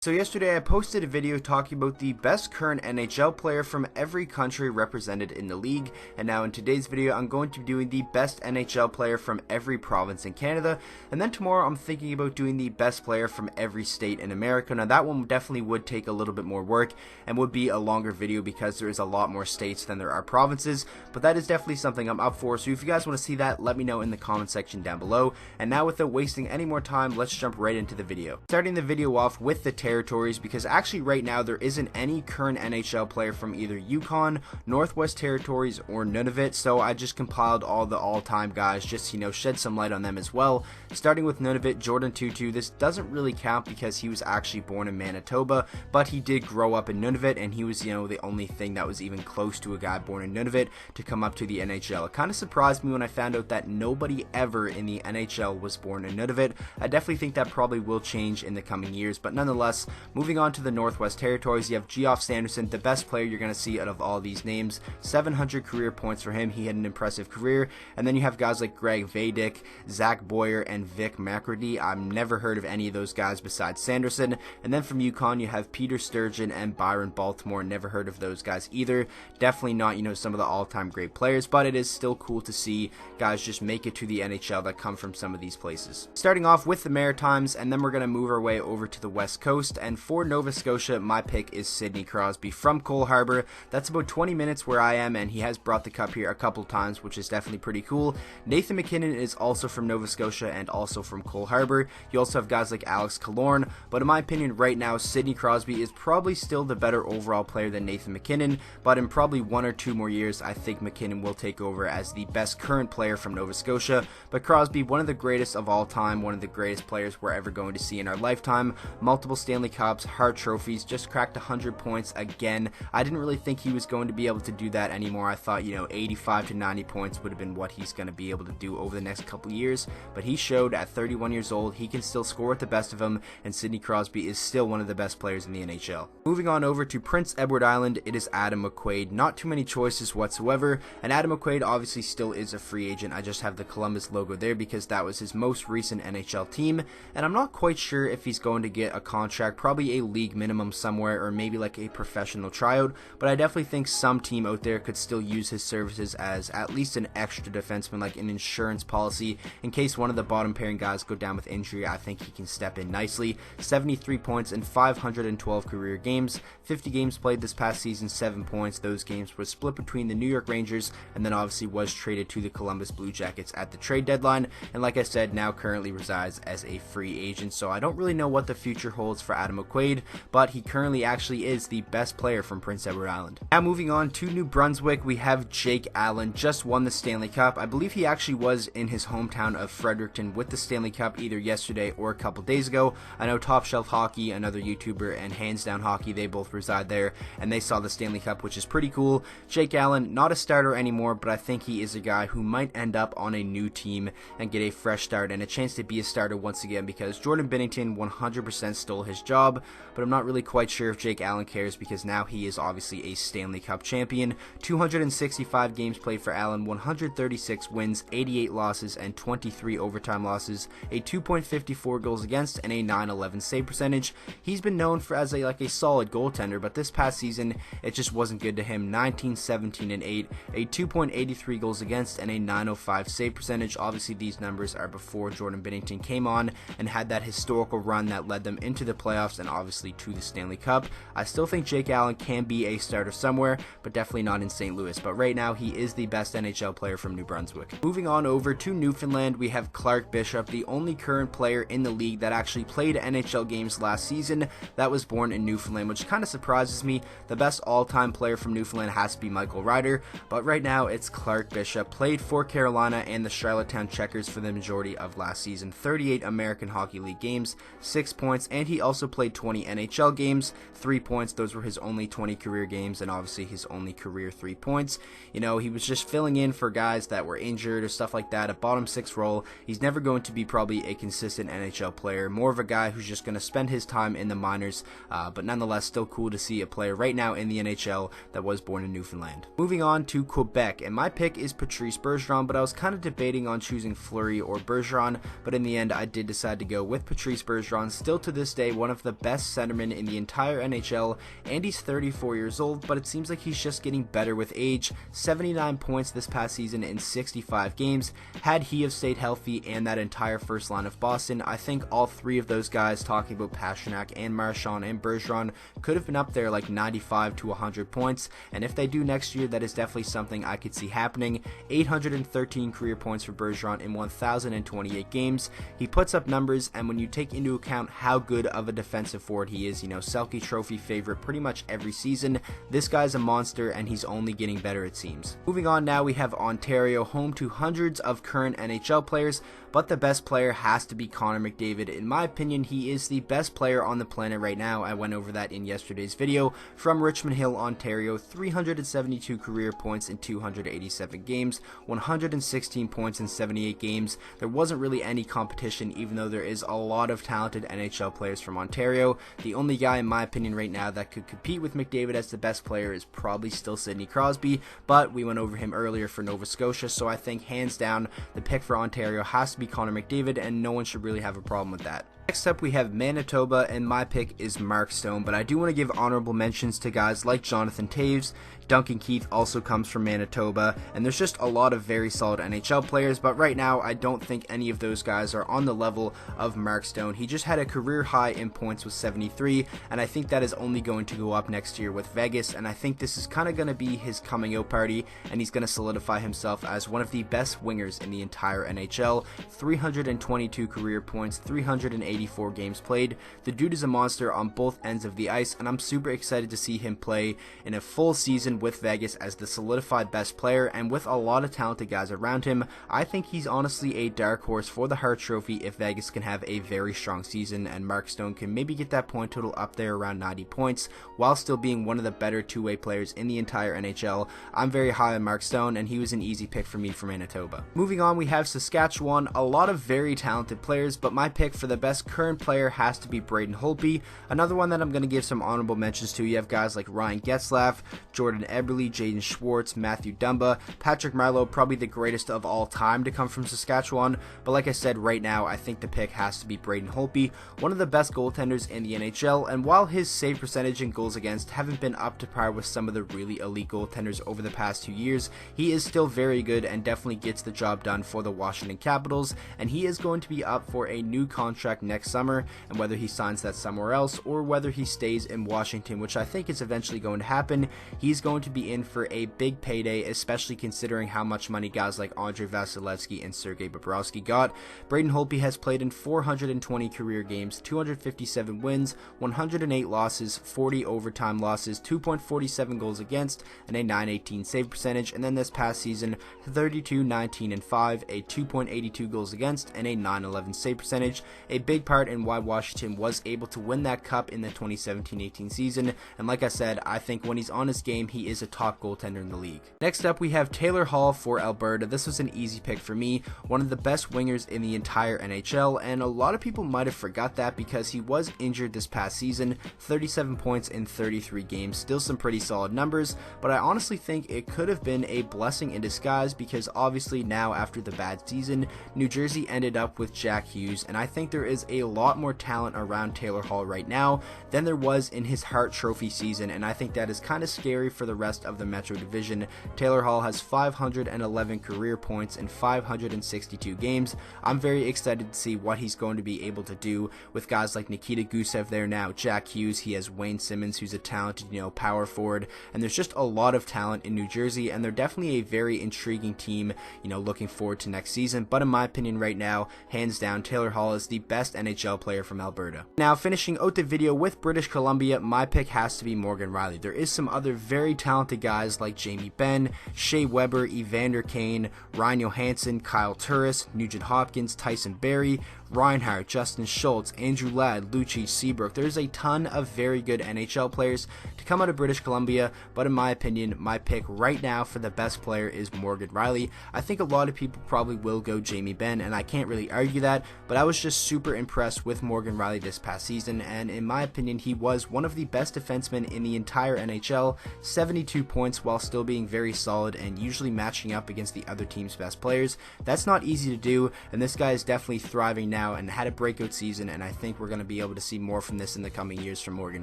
So yesterday I posted a video talking about the best current NHL player from every country represented in the league, and now in today's video I'm going to be doing the best NHL player from every province in Canada, and then tomorrow I'm thinking about doing the best player from every state in America. Now that one definitely would take a little bit more work and would be a longer video because there is a lot more states than there are provinces, but that is definitely something I'm up for. So if you guys want to see that, let me know in the comment section down below. And now without wasting any more time, let's jump right into the video. Starting the video off with the territories, because actually right now there isn't any current NHL player from either Yukon, Northwest Territories, or Nunavut, so I just compiled all the all-time guys just to, shed some light on them as well. Starting with Nunavut, Jordan Tootoo. This doesn't really count because he was actually born in Manitoba, but he did grow up in Nunavut, and he was, the only thing that was even close to a guy born in Nunavut to come up to the NHL. It kind of surprised me when I found out that nobody ever in the NHL was born in Nunavut. I definitely think that probably will change in the coming years, but nonetheless, moving on to the Northwest Territories, you have Geoff Sanderson, the best player you're going to see out of all these names. 700 career points for him. He had an impressive career. And then you have guys like Greg Vadic, Zach Boyer, and Vic McCready. I've never heard of any of those guys besides Sanderson. And then from Yukon, you have Peter Sturgeon and Byron Baltimore. Never heard of those guys either. Definitely not, some of the all-time great players, but it is still cool to see guys just make it to the NHL that come from some of these places. Starting off with the Maritimes, and then we're going to move our way over to the West Coast. And for Nova Scotia, my pick is Sidney Crosby from Cole Harbour. That's about 20 minutes where I am, and he has brought the cup here a couple times, which is definitely pretty cool. Nathan MacKinnon is also from Nova Scotia and also from Cole Harbour. You also have guys like Alex Killorn, but in my opinion right now, Sidney Crosby is probably still the better overall player than Nathan MacKinnon, but in probably 1 or 2 more years, I think MacKinnon will take over as the best current player from Nova Scotia. But Crosby, one of the greatest of all time, one of the greatest players we're ever going to see in our lifetime. Multiple Stanley Cups, Hart trophies, just cracked 100 points again. I didn't really think he was going to be able to do that anymore. I thought, 85 to 90 points would have been what he's going to be able to do over the next couple years, but he showed at 31 years old he can still score with the best of them, and Sidney Crosby is still one of the best players in the NHL. Moving on over to Prince Edward Island, it is Adam McQuaid. Not too many choices whatsoever, and Adam McQuaid obviously still is a free agent. I just have the Columbus logo there because that was his most recent NHL team, and I'm not quite sure if he's going to get a contract, probably a league minimum somewhere, or maybe like a professional tryout, but I definitely think some team out there could still use his services as at least an extra defenseman, like an insurance policy in case one of the bottom pairing guys go down with injury. I think he can step in nicely. 73 points in 512 career games, 50 games played this past season, 7 points. Those games were split between the New York Rangers and then obviously was traded to the Columbus Blue Jackets at the trade deadline, and like I said, now currently resides as a free agent, so I don't really know what the future holds for Adam McQuaid, but he currently actually is the best player from Prince Edward Island. Now moving on to New Brunswick, we have Jake Allen. Just won the Stanley Cup. I believe he actually was in his hometown of Fredericton with the Stanley Cup either yesterday or a couple days ago. I know Top Shelf Hockey, another YouTuber, and Hands Down Hockey, they both reside there, and they saw the Stanley Cup, which is pretty cool. Jake Allen, not a starter anymore, but I think he is a guy who might end up on a new team and get a fresh start and a chance to be a starter once again, because Jordan Binnington 100% stole his job, but I'm not really quite sure if Jake Allen cares because now he is obviously a Stanley Cup champion. 265 games played for Allen, 136 wins, 88 losses, and 23 overtime losses, a 2.54 goals against, and a 911 save percentage. He's been known for as a solid goaltender, but this past season it just wasn't good to him. 19, 17, and 8, a 2.83 goals against, and a 905 save percentage. Obviously these numbers are before Jordan Binnington came on and had that historical run that led them into the playoffs and obviously to the Stanley Cup. I still think Jake Allen can be a starter somewhere, but definitely not in St. Louis. But right now he is the best NHL player from New Brunswick. Moving on over to Newfoundland, we have Clark Bishop, the only current player in the league that actually played NHL games last season that was born in Newfoundland, which kind of surprises me. The best all-time player from Newfoundland has to be Michael Ryder, but right now it's Clark Bishop. Played for Carolina and the Charlottetown Checkers for the majority of last season. 38 American Hockey League games, 6 points, and he also played 20 NHL games, 3 points. Those were his only 20 career games, and obviously his only career 3 points. He was just filling in for guys that were injured or stuff like that, a bottom 6 role. He's never going to be probably a consistent NHL player, more of a guy who's just going to spend his time in the minors, but nonetheless still cool to see a player right now in the NHL that was born in Newfoundland. Moving on to Quebec, and my pick is Patrice Bergeron, but I was kind of debating on choosing Fleury or Bergeron, but in the end I did decide to go with Patrice Bergeron. Still to this day one one of the best centermen in the entire NHL, and he's 34 years old, but it seems like he's just getting better with age. 79 points this past season in 65 games. Had he have stayed healthy and that entire first line of Boston, I think all three of those guys, talking about Pastrnak and Marchand and Bergeron, could have been up there like 95 to 100 points, and if they do next year, that is definitely something I could see happening. 813 career points for Bergeron in 1,028 games. He puts up numbers, and when you take into account how good of a defensive forward he is, Selke Trophy favorite pretty much every season, this guy's a monster, and he's only getting better, it seems. Moving on now, we have Ontario, home to hundreds of current NHL players, but the best player has to be Connor McDavid. In my opinion, he is the best player on the planet right now. I went over that in yesterday's video. From Richmond Hill, Ontario, 372 career points in 287 games, 116 points in 78 games. There wasn't really any competition, even though there is a lot of talented NHL players from Ontario. The only guy, in my opinion, right now that could compete with McDavid as the best player is probably still Sidney Crosby, but we went over him earlier for Nova Scotia, so I think hands down the pick for Ontario has to be Connor McDavid, and no one should really have a problem with that. Next up, we have Manitoba, and my pick is Mark Stone, but I do want to give honorable mentions to guys like Jonathan Toews. Duncan Keith also comes from Manitoba, and there's just a lot of very solid NHL players, but right now I don't think any of those guys are on the level of Mark Stone. He just had a career high in points with 73, and I think that is only going to go up next year with Vegas, and I think this is kind of going to be his coming out party, and he's going to solidify himself as one of the best wingers in the entire NHL. 322 career points, 384 games played. The dude is a monster on both ends of the ice, and I'm super excited to see him play in a full season with Vegas as the solidified best player, and with a lot of talented guys around him. I think he's honestly a dark horse for the Hart Trophy if Vegas can have a very strong season, and Mark Stone can maybe get that point total up there around 90 points while still being one of the better two-way players in the entire NHL. I'm very high on Mark Stone, and he was an easy pick for me for Manitoba. Moving on, we have Saskatchewan, a lot of very talented players, but my pick for the best current player has to be Braden Holtby. Another one that I'm going to give some honorable mentions to. You have guys like Ryan Getzlaf, Jordan Eberle, Jaden Schwartz, Matthew Dumba, Patrick Marleau, probably the greatest of all time to come from Saskatchewan, but like I said, right now I think the pick has to be Braden Holtby, one of the best goaltenders in the NHL, and while his save percentage and goals against haven't been up to par with some of the really elite goaltenders over the past 2 years, he is still very good and definitely gets the job done for the Washington Capitals, and he is going to be up for a new contract next summer, and whether he signs that somewhere else or whether he stays in Washington, which I think is eventually going to happen, he's going to be in for a big payday, especially considering how much money guys like Andrei Vasilevsky and Sergei Bobrovsky got. Braden Holtby has played in 420 career games, 257 wins, 108 losses, 40 overtime losses, 2.47 goals against, and a .918 save percentage, and then this past season, 32, 19, and 5, a 2.82 goals against, and a .911 save percentage, a big part in why Washington was able to win that cup in the 2017-18 season, and like I said, I think when he's on his game, he is a top goaltender in the league. Next up, we have Taylor Hall for Alberta. This was an easy pick for me, one of the best wingers in the entire NHL, and a lot of people might have forgot that because he was injured this past season. 37 points in 33 games, still some pretty solid numbers, but I honestly think it could have been a blessing in disguise because obviously now after the bad season, New Jersey ended up with Jack Hughes, and I think there is a lot more talent around Taylor Hall right now than there was in his Hart Trophy season, and I think that is kind of scary for the rest of the Metro Division. Taylor Hall has 511 career points in 562 games. I'm very excited to see what he's going to be able to do with guys like Nikita Gusev there now, Jack Hughes, he has Wayne Simmons, who's a talented, power forward, and there's just a lot of talent in New Jersey, and they're definitely a very intriguing team, looking forward to next season, but in my opinion right now, hands down, Taylor Hall is the best NHL player from Alberta. Now, finishing out the video with British Columbia, my pick has to be Morgan Rielly. There is some other very talented guys like Jamie Benn, Shea Weber, Evander Kane, Ryan Johansson, Kyle Turris, Nugent Hopkins, Tyson Barrie, Reinhart, Justin Schultz, Andrew Ladd, Lucic, Seabrook. There's a ton of very good NHL players to come out of British Columbia, but in my opinion, my pick right now for the best player is Morgan Rielly. I think a lot of people probably will go Jamie Benn, and I can't really argue that, but I was just super impressed with Morgan Rielly this past season, and in my opinion, he was one of the best defensemen in the entire NHL, 72 points while still being very solid and usually matching up against the other team's best players. That's not easy to do, and this guy is definitely thriving now now and had a breakout season, and I think we're going to be able to see more from this in the coming years from Morgan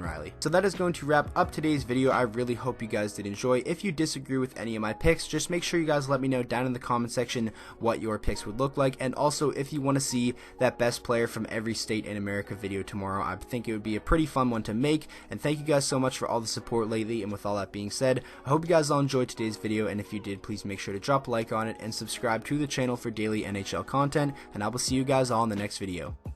Rielly. So that is going to wrap up today's video. I really hope you guys did enjoy. If you disagree with any of my picks, just make sure you guys let me know down in the comment section what your picks would look like, and also if you want to see that best player from every state in America video tomorrow, I think it would be a pretty fun one to make. And thank you guys so much for all the support lately. And with all that being said, I hope you guys all enjoyed today's video, and if you did, please make sure to drop a like on it and subscribe to the channel for daily NHL content, and I will see you guys all in the next video.